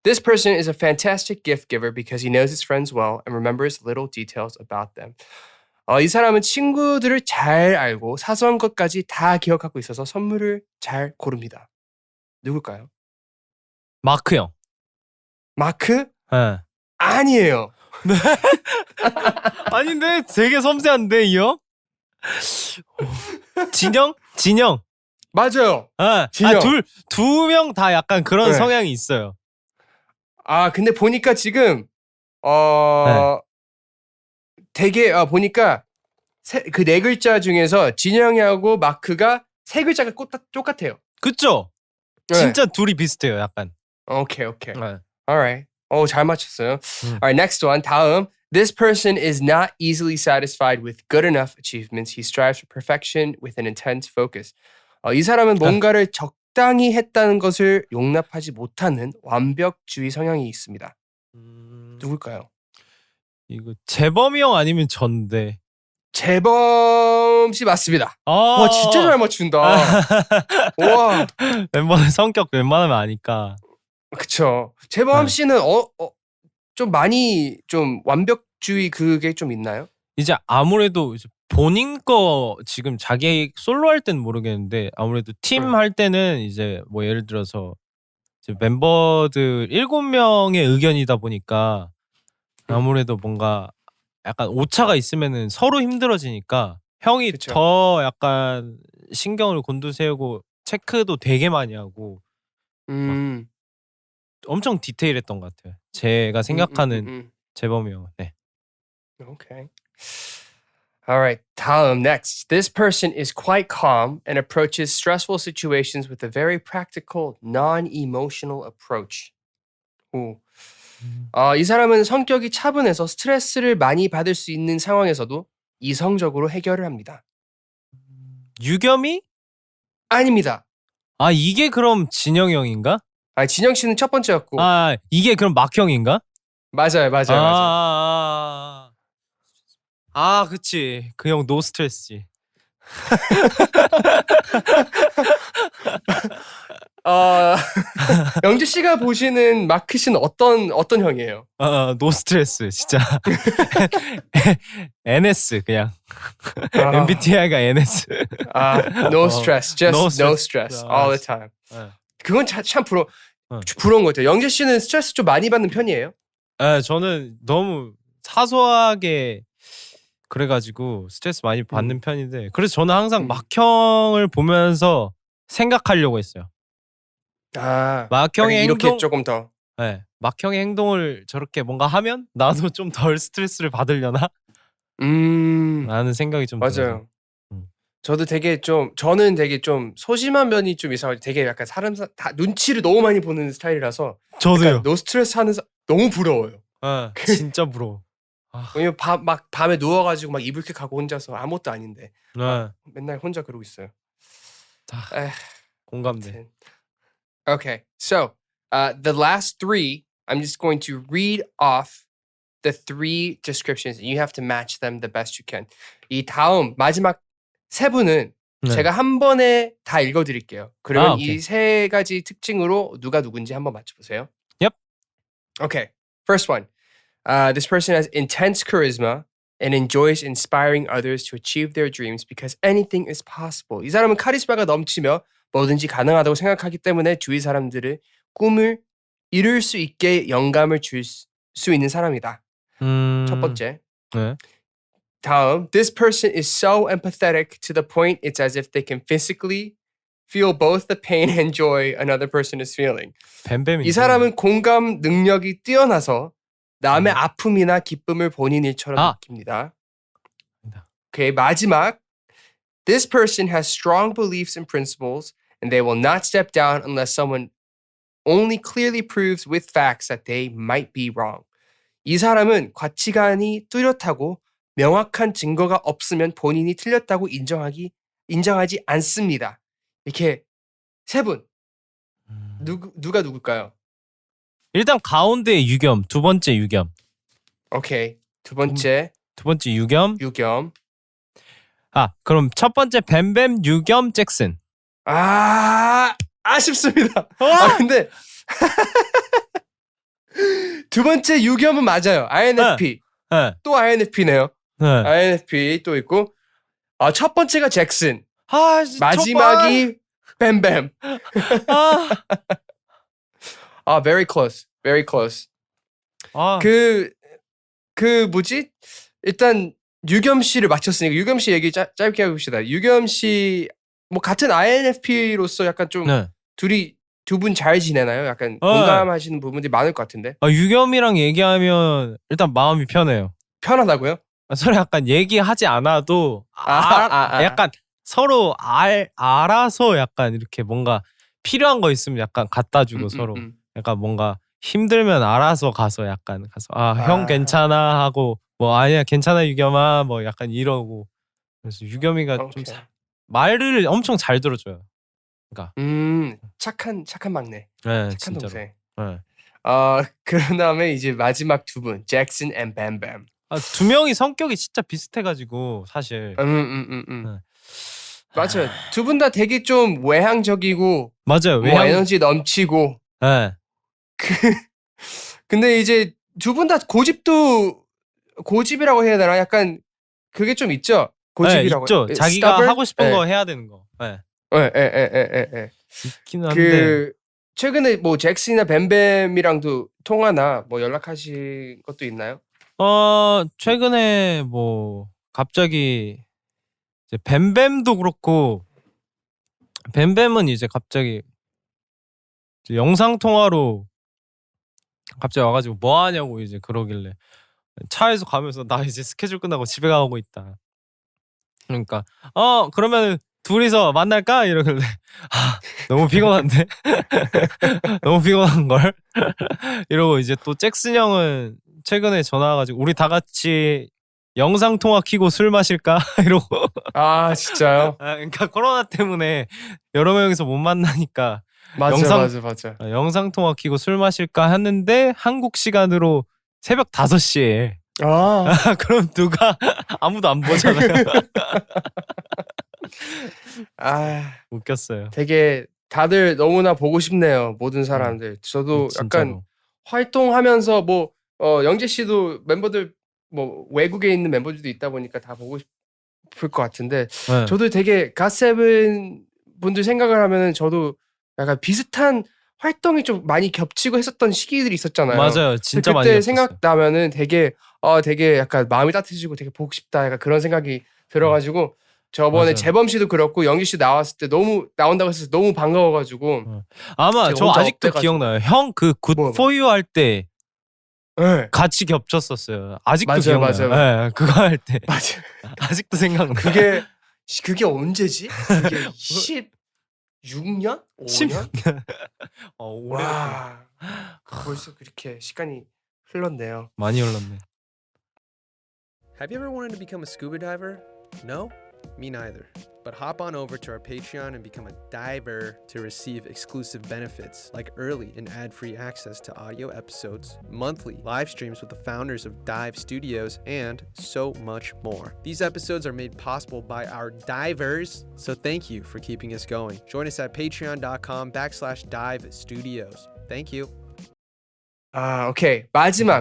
This person is a fantastic gift giver because he knows his friends well and remembers little details about them. 이 사람은 친구들을 잘 알고 사소한 것까지 다 기억하고 있어서 선물을 잘 고릅니다. 누굴까요? 마크 형. 마크? 네. 아니에요. 아닌데 되게 섬세한데 이 형? 진영? 맞아요. 진영. 두 명 다 약간 그런 네. 성향이 있어요. 근데 보니까 지금 네. 되게 보니까 그 네 글자 중에서 진영이하고 마크가 세 글자가 똑같아요. 그쵸? 네. 진짜 둘이 비슷해요, 약간. 오케이. 네. Alright. 잘 맞췄어요. Alright, next one. 다음. This person is not easily satisfied with good enough achievements. He strives for perfection with an intense focus. 이 사람은 뭔가를 적당히 했다는 것을 용납하지 못하는 완벽주의 성향이 있습니다. 누굴까요? 이거 재범이 형 아니면 전데. 재범 씨 맞습니다. 와, 진짜 잘 맞춘다. 와. 멤버는 성격 웬만하면 아니까. 그쵸. 재범 씨는 좀 많이 좀 완벽주의 그게 좀 있나요? 이제 아무래도 이제 본인 거 지금 자기 솔로 할 때는 모르겠는데 아무래도 팀 할 때는 이제 뭐 예를 들어서 이제 멤버들 7명의 의견이다 보니까 아무래도 뭔가 약간 오차가 있으면은 서로 힘들어지니까 형이 그쵸. 더 약간 신경을 곤두세우고 체크도 되게 많이 하고 엄청 디테일했던 것 같아요. 제가 생각하는 재범이 형은. 네. Okay. All right. 다음, next. This person is quite calm and approaches stressful situations with a very practical, non-emotional approach. 오. 이 사람은 성격이 차분해서 스트레스를 많이 받을 수 있는 상황에서도 이성적으로 해결을 합니다. 유겸이? 아닙니다. 이게 그럼 진영이 형인가? 진영 씨는 첫 번째였고. 이게 그럼 막 형인가? 맞아요. 그치. 그 형 노 스트레스지. 영주 씨가 보시는 마크 씨는 어떤 형이에요? 노 스트레스 진짜. NS 그냥. MBTI가 NS. No stress, just no stress all the time. 그건 참 부러운 것 같아요. 영재 씨는 스트레스 좀 많이 받는 편이에요? 저는 너무 사소하게 그래가지고 스트레스 많이 받는 편인데 그래서 저는 항상 막형을 보면서 생각하려고 했어요. 막형의 이렇게 행동 조금 더. 네, 막형의 행동을 저렇게 뭔가 하면 나도 좀 덜 스트레스를 받으려나? 라는 생각이 좀 들어서. 맞아요. 저는 되게 좀 소심한 면이 좀 있어가지고 되게 약간 사람 다 눈치를 너무 많이 보는 스타일이라서 저도요. 노 스트레스 하는 너무 부러워요. 진짜 부러워. 왜냐면 막 밤에 누워가지고 막 이불킥 하고 혼자서 아무것도 아닌데 맨날 혼자 그러고 있어요. 공감돼. Okay, so the last three, I'm just going to read off the three descriptions, and you have to match them the best you can. 이 다음 마지막 세 분은 제가 한 번에 다 읽어드릴게요. 그러면 이 세 가지 특징으로 누가 누군지 한번 맞춰보세요. Yep. Okay, first one. This person has intense charisma and enjoys inspiring others to achieve their dreams because anything is possible. 이 사람은 카리스마가 넘치며 뭐든지 가능하다고 생각하기 때문에 주위 사람들의 꿈을 이룰 수 있게 영감을 줄 수 있는 사람이다. 첫 번째. 다음. This person is so empathetic to the point it's as if they can physically feel both the pain and joy another person is feeling. 이 사람은 공감 능력이 뛰어나서 남의 아픔이나 기쁨을 본인 일처럼 느낍니다. 오케이, 마지막. This person has strong beliefs and principles and they will not step down unless someone only clearly proves with facts that they might be wrong. 이 사람은 가치관이 뚜렷하고 명확한 증거가 없으면 본인이 틀렸다고 인정하지 않습니다. 이렇게 세 분. 누가 누굴까요? 일단 가운데 유겸, 두 번째 유겸. 오케이. 두 번째 유겸. 그럼 첫 번째 뱀뱀, 유겸, 잭슨. 아쉽습니다. 근데 두 번째 유겸은 맞아요. INFP. 또 INFP네요. INFP 또 있고 첫 번째가 잭슨. 마지막이 뱀뱀. Very close. Very close. 그 뭐지? 일단 유겸 씨를 마쳤으니까 유겸 씨 얘기 짧게 해봅시다. 유겸 씨 뭐 같은 INFP로서 약간 좀 네. 둘이 두 분 잘 지내나요? 약간 어. 공감하시는 부분들이 많을 것 같은데. 유겸이랑 얘기하면 일단 마음이 편해요. 편하다고요? 서로 약간 얘기하지 않아도 약간 서로 알아서 약간 이렇게 뭔가 필요한 거 있으면 약간 갖다 주고 서로 약간 뭔가 힘들면 알아서 가서 약간 가서 형 괜찮아 하고 뭐 아니야 괜찮아 유겸아 뭐 약간 이러고 그래서 유겸이가 좀 오케이. 말을 엄청 잘 들어줘요. 그러니까 착한 막내. 네, 착한 진짜로. 동생. 네. 그런 다음에 이제 마지막 두 분, 잭슨 앤 뱀뱀. 두 명이 성격이 진짜 비슷해가지고 사실. 네. 맞아요. 두 분 다 되게 좀 외향적이고, 맞아요. 뭐 에너지 넘치고. 네. 근데 이제 두 분 다 고집이라고 해야 되나? 약간 그게 좀 있죠. 고집이라고. 있죠. 자기가 stubborn? 하고 싶은 거 해야 되는 거. 네. 있긴 한데. 최근에 뭐 잭슨이나 뱀뱀이랑도 통화나 뭐 연락하신 것도 있나요? 최근에 뭐 갑자기 이제 뱀뱀도 그렇고 뱀뱀은 이제 갑자기 이제 영상 통화로 갑자기 와가지고 뭐 하냐고 이제 그러길래 차에서 가면서 나 이제 스케줄 끝나고 집에 가고 있다. 그러니까 그러면 둘이서 만날까 이러길래 너무 피곤한데 너무 피곤한 걸 이러고 이제 또 잭슨 형은 최근에 전화 와가지고 우리 다 같이 영상 통화 키고 술 마실까 이러고 진짜요? 그러니까 코로나 때문에 여러 명이서 못 만나니까 맞아. 영상 통화 키고 술 마실까 했는데 한국 시간으로 새벽 5시에 그럼 누가 아무도 안 보잖아요. 웃겼어요. 되게 다들 너무나 보고 싶네요. 모든 사람들. 저도 진짜로. 약간 활동하면서 뭐 영재 씨도 멤버들 뭐 외국에 있는 멤버들도 있다 보니까 다 보고 싶을 것 같은데 네. 저도 되게 갓세븐 분들 생각을 하면은 저도 약간 비슷한 활동이 좀 많이 겹치고 했었던 시기들이 있었잖아요. 맞아요. 진짜 많이 그때 겹쳤어요. 생각나면은 되게 약간 마음이 따뜻해지고 되게 보고 싶다. 약간 그런 생각이 들어가지고 저번에 맞아요. 재범 씨도 그렇고 영기 씨 나왔을 때 너무 나온다고 해서 너무 반가워가지고 아마 제가 저 혼자 아직도 업돼가지고. 기억나요. 형 그 굿 뭐. 포 유 할 때 네. 같이 겹쳤었어요. 아직도 맞아요, 기억나요. 맞아요. 네, 그거 할 때 맞아. 아직도 생각나. 그게 언제지? 그게 16년? 5년? 와, 벌써 그렇게 시간이 흘렀네요. 많이 흘렀네. Have you ever wanted to become a scuba diver? No? Me neither. But hop on over to our Patreon and become a diver to receive exclusive benefits like early and ad-free access to audio episodes, monthly live streams with the founders of Dive Studios, and so much more. These episodes are made possible by our divers, so thank you for keeping us going. Join us at patreon.com/dive studios. Thank you. 오케이.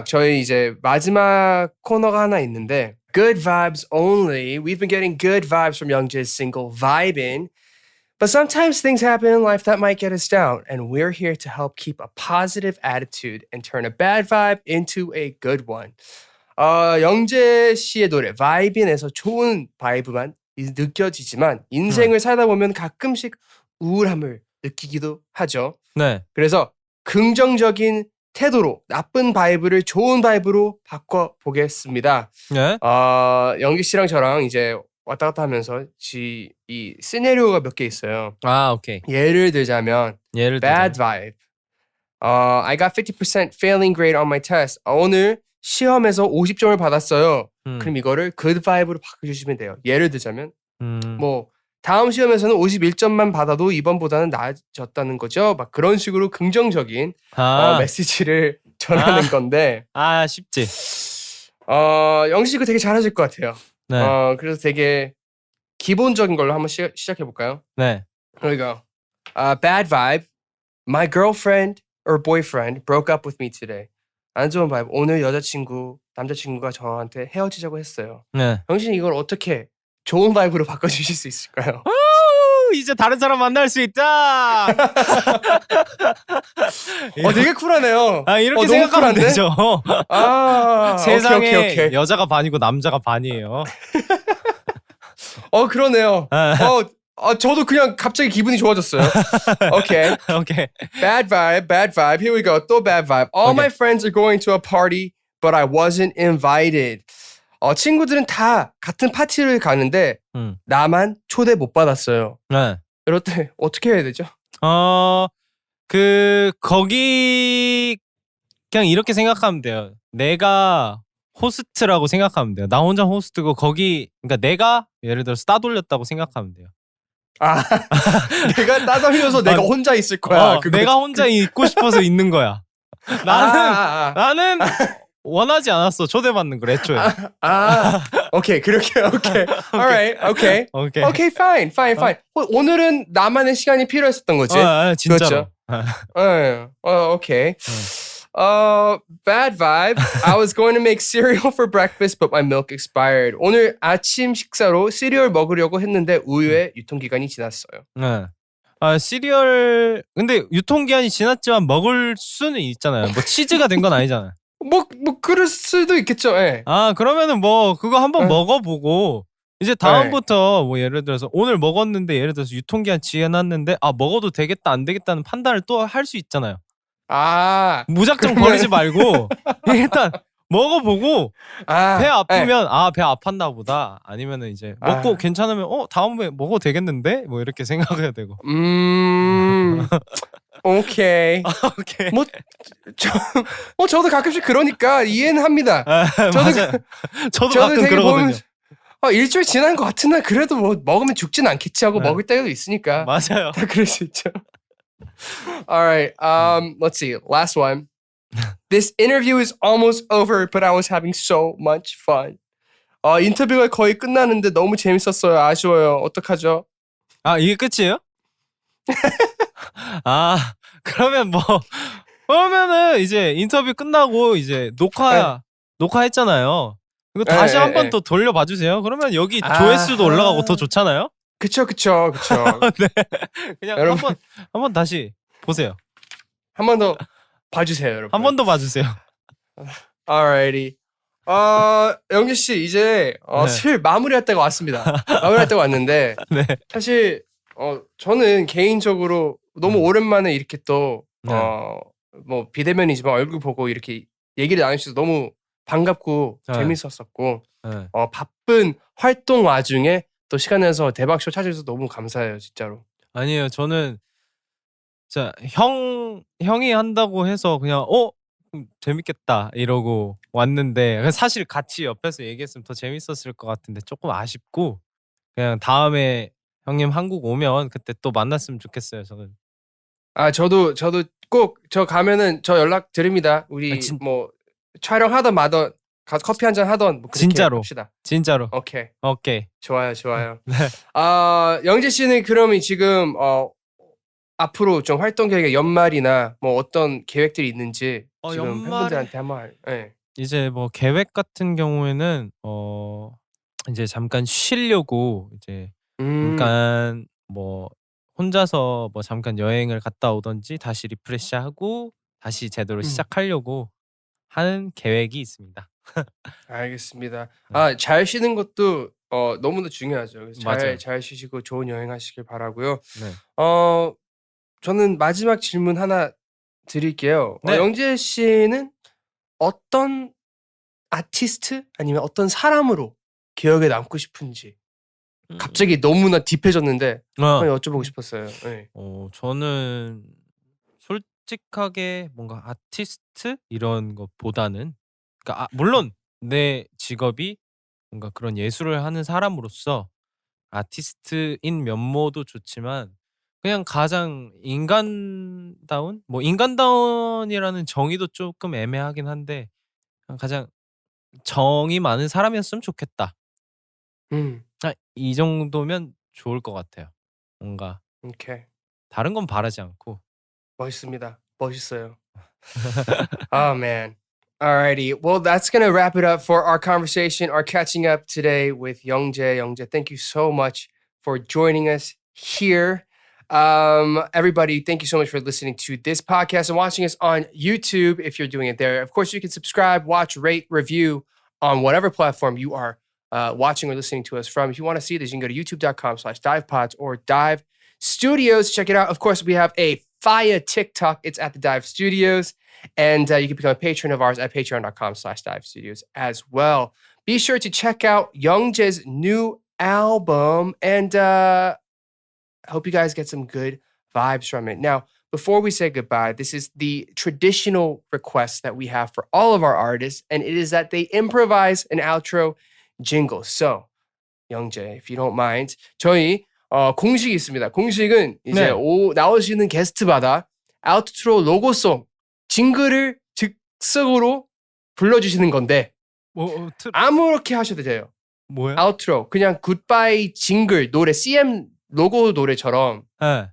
저희 이제 마지막 코너가 하나 있는데 Good vibes only. We've been getting good vibes from Youngjae's single Vibin'. But sometimes things happen in life that might get us down, and we're here to help keep a positive attitude and turn a bad vibe into a good one. 영재 씨의 노래 Vibin'에서 좋은 바이브만 느껴지지만 인생을 살다 보면 가끔씩 우울함을 느끼기도 하죠. 네. 그래서 긍정적인 태도로 나쁜 바이브를 좋은 바이브로 바꿔보겠습니다. 네. 영기 씨랑 저랑 이제 왔다 갔다 하면서 이 시나리오가 몇 개 있어요. 오케이. 예를 들자면 bad vibe. I got 50% failing grade on my test. 오늘 시험에서 50점을 받았어요. 그럼 이거를 good vibe로 바꿔주시면 돼요. 예를 들자면 뭐 다음 시험에서는 51점만 받아도 이번보다는 나아졌다는 거죠. 막 그런 식으로 긍정적인 메시지를 전하는 건데. 쉽지. 영시 씨 이거 되게 잘하실 것 같아요. 네. 그래서 되게 기본적인 걸로 한번 시작해 볼까요? 네. Here we go. Bad vibe. My girlfriend or boyfriend broke up with me today. 안 좋은 바이브. 오늘 남자친구가 저한테 헤어지자고 했어요. 네. 영신 이걸 어떻게 좋은 바이브로 바꿔주실 수 있을까요? 이제 다른 사람 만날 수 있다. 되게 쿨하네요. 아 이렇게 너무 생각하면 쿨한데? 되죠. 세상에 오케이. 여자가 반이고 남자가 반이에요. 그러네요. 아. 저도 그냥 갑자기 기분이 좋아졌어요. 오케이. 오케이. Bad vibe. Here we go. 또 bad vibe. All Okay. my friends are going to a party, but I wasn't invited. 친구들은 다 같은 파티를 가는데 나만 초대 못 받았어요. 네. 이럴 때 어떻게 해야 되죠? 거기 그냥 이렇게 생각하면 돼요. 내가 호스트라고 생각하면 돼요. 나 혼자 호스트고 거기 그러니까 내가 예를 들어서 따돌렸다고 생각하면 돼요. 내가 따돌려서 내가 혼자 있을 거야. 내가 혼자 있고 싶어서 있는 거야. 나는 원하지 않았어. 초대받는 걸 애초에. 오케이. 그렇게. Alright. Okay. Okay, fine. 오늘은 나만의 시간이 필요했었던 거지. 진짜로. 그렇죠. 오케이. Bad vibe. I was going to make cereal for breakfast, but my milk expired. 오늘 아침 식사로 시리얼 먹으려고 했는데 우유의 유통기간이 지났어요. 네. 시리얼 근데 유통기한이 지났지만 먹을 수는 있잖아요. 뭐 치즈가 된 건 아니잖아요. 뭐 그럴 수도 있겠죠. 예. 그러면은 뭐 그거 한번 먹어보고 이제 다음부터 뭐 예를 들어서 오늘 먹었는데 예를 들어서 유통기한 지났는데 먹어도 되겠다 안 되겠다는 판단을 또 할 수 있잖아요. 무작정 버리지 말고 일단 먹어보고 배 아프면 배 아팠나 보다 아니면은 이제 먹고 괜찮으면 다음에 먹어도 되겠는데 뭐 이렇게 생각해야 되고. 오케이. 오케이. 저도 가끔씩 그러니까 이해는 합니다. 저도 가끔 그러거든요. 일주일 지난 것 같은 날 그래도 뭐 먹으면 죽진 않겠지 하고 먹을 때도 있으니까. 맞아요. 다 그럴 수 있죠. Alright, let's see. Last one. This interview is almost over, but I was having so much fun. 인터뷰가 거의 끝나는데 너무 재밌었어요. 아쉬워요. 어떡하죠? 이게 끝이에요? 그러면은 이제 인터뷰 끝나고 이제 녹화했잖아요. 이거 다시 한번 더 돌려봐 주세요. 그러면 여기 조회수도 올라가고 더 좋잖아요. 그쵸. 네. 그냥 여러분 한번 다시 보세요. 한 번 더 봐주세요, 여러분. 한 번 더 봐주세요. Alrighty. 영재 씨 이제 슬 마무리할 때가 왔습니다. 마무리할 때가 왔는데 네. 사실 저는 개인적으로 너무 오랜만에 이렇게 또 뭐 비대면이지만 얼굴 보고 이렇게 얘기를 나누셔서 너무 반갑고 재밌었었고 바쁜 활동 와중에 또 시간 내서 대박쇼 찾아주셔서 너무 감사해요, 진짜로. 아니에요, 저는 진짜 형이 한다고 해서 그냥 재밌겠다 이러고 왔는데 사실 같이 옆에서 얘기했으면 더 재밌었을 것 같은데 조금 아쉽고 그냥 다음에 형님 한국 오면 그때 또 만났으면 좋겠어요. 저는. 저도 꼭 저 가면은 저 연락 드립니다. 우리 뭐 촬영하던 마던 가서 커피 한잔 하던 뭐 그렇게 진짜로 합시다. 진짜로. 오케이. 좋아요. 네. 영재 씨는 그러면 지금 앞으로 좀 활동 계획 연말이나 뭐 어떤 계획들이 있는지 지금 팬분들한테 한번 이제 뭐 계획 같은 경우에는 이제 잠깐 쉬려고 이제 잠깐 뭐 혼자서 뭐 잠깐 여행을 갔다 오던지 다시 리프레시하고 다시 제대로 시작하려고 하는 계획이 있습니다. 알겠습니다. 잘 쉬는 것도 너무나 중요하죠. 잘 쉬시고 좋은 여행 하시길 바라고요. 네. 저는 마지막 질문 하나 드릴게요. 네. 영재 씨는 어떤 아티스트 아니면 어떤 사람으로 기억에 남고 싶은지 갑자기 너무나 딥해졌는데 한번 여쭤보고 싶었어요. 네. 저는 솔직하게 뭔가 아티스트 이런 것보다는 그러니까 물론 내 직업이 뭔가 그런 예술을 하는 사람으로서 아티스트인 면모도 좋지만 그냥 가장 인간다운 뭐 인간다운이라는 정의도 조금 애매하긴 한데 가장 정이 많은 사람이었으면 좋겠다. 이 정도면 좋을 것 같아요. 뭔가 오케이. 다른 건 바라지 않고. 멋있습니다. 멋있어요. Oh man. Alrighty. Well, that's gonna wrap it up for our conversation, our catching up today with Youngjae. Youngjae, thank you so much for joining us here. Everybody, thank you so much for listening to this podcast and watching us on YouTube if you're doing it there. Of course, you can subscribe, watch, rate, review on whatever platform you are watching or listening to us from. If you want to see this, you can go to youtube.com/divepods or Dive Studios. Check it out. Of course, we have a fire TikTok. It's at the Dive Studios. And you can become a patron of ours at patreon.com/Dive Studios as well. Be sure to check out Youngjae's new album. And I hope you guys get some good vibes from it. Now, before we say goodbye, this is the traditional request that we have for all of our artists. And it is that they improvise an outro jingle. So, Youngjae, if you don't mind, 저희 공식이 있습니다. 공식은 이제 네. 나오시는 게스트마다 아우트로 로고송 징글을 즉석으로 불러주시는 건데 아무렇게 하셔도 돼요. 뭐야? 아우트로 그냥 굿바이 징글 노래 CM 로고 노래처럼 네.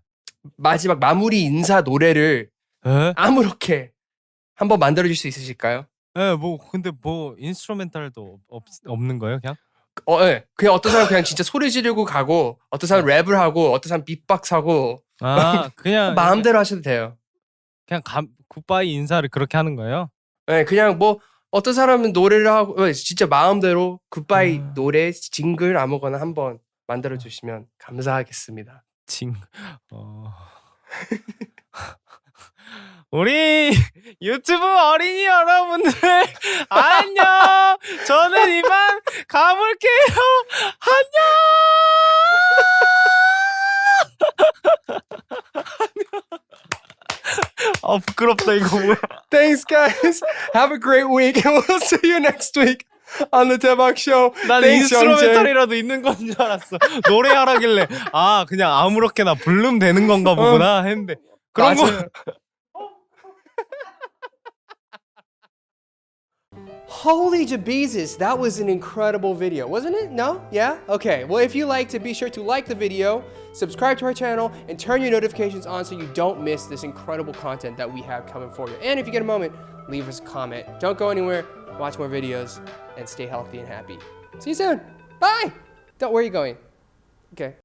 마지막 마무리 인사 노래를 에? 아무렇게 한번 만들어줄 수 있으실까요? 네, 뭐 근데 뭐 인스트루멘탈도 없는 거예요, 그냥? 네. 그냥 어떤 사람 그냥 진짜 소리 지르고 가고 어떤 사람 랩을 하고 어떤 사람 빅박스 하고 아, 그냥 마음대로 하셔도 돼요. 그냥 굿바이 인사를 그렇게 하는 거예요? 네, 그냥 뭐 어떤 사람은 노래를 하고 진짜 마음대로 굿바이 노래 징글 아무거나 한번 만들어 주시면 감사하겠습니다. 우리 유튜브 어린이 여러분들 안녕. 저는 이만 가볼게요. 안녕. 부끄럽다 이거 뭐야. Thanks guys. Have a great week and we'll see you next week on the Daebak show. 난 Thanks, 인스트루멘탈이라도 있는 건 줄 알았어. 노래하라길래 그냥 아무렇게나 부르면 되는 건가 보구나 했는데 그런 거. Holy Jabeezus, that was an incredible video, wasn't it? No? Yeah? Okay, well if you liked it, be sure to like the video, subscribe to our channel, and turn your notifications on so you don't miss this incredible content that we have coming for you. And if you get a moment, leave us a comment. Don't go anywhere, watch more videos, and stay healthy and happy. See you soon. Bye! Where are you going? Okay.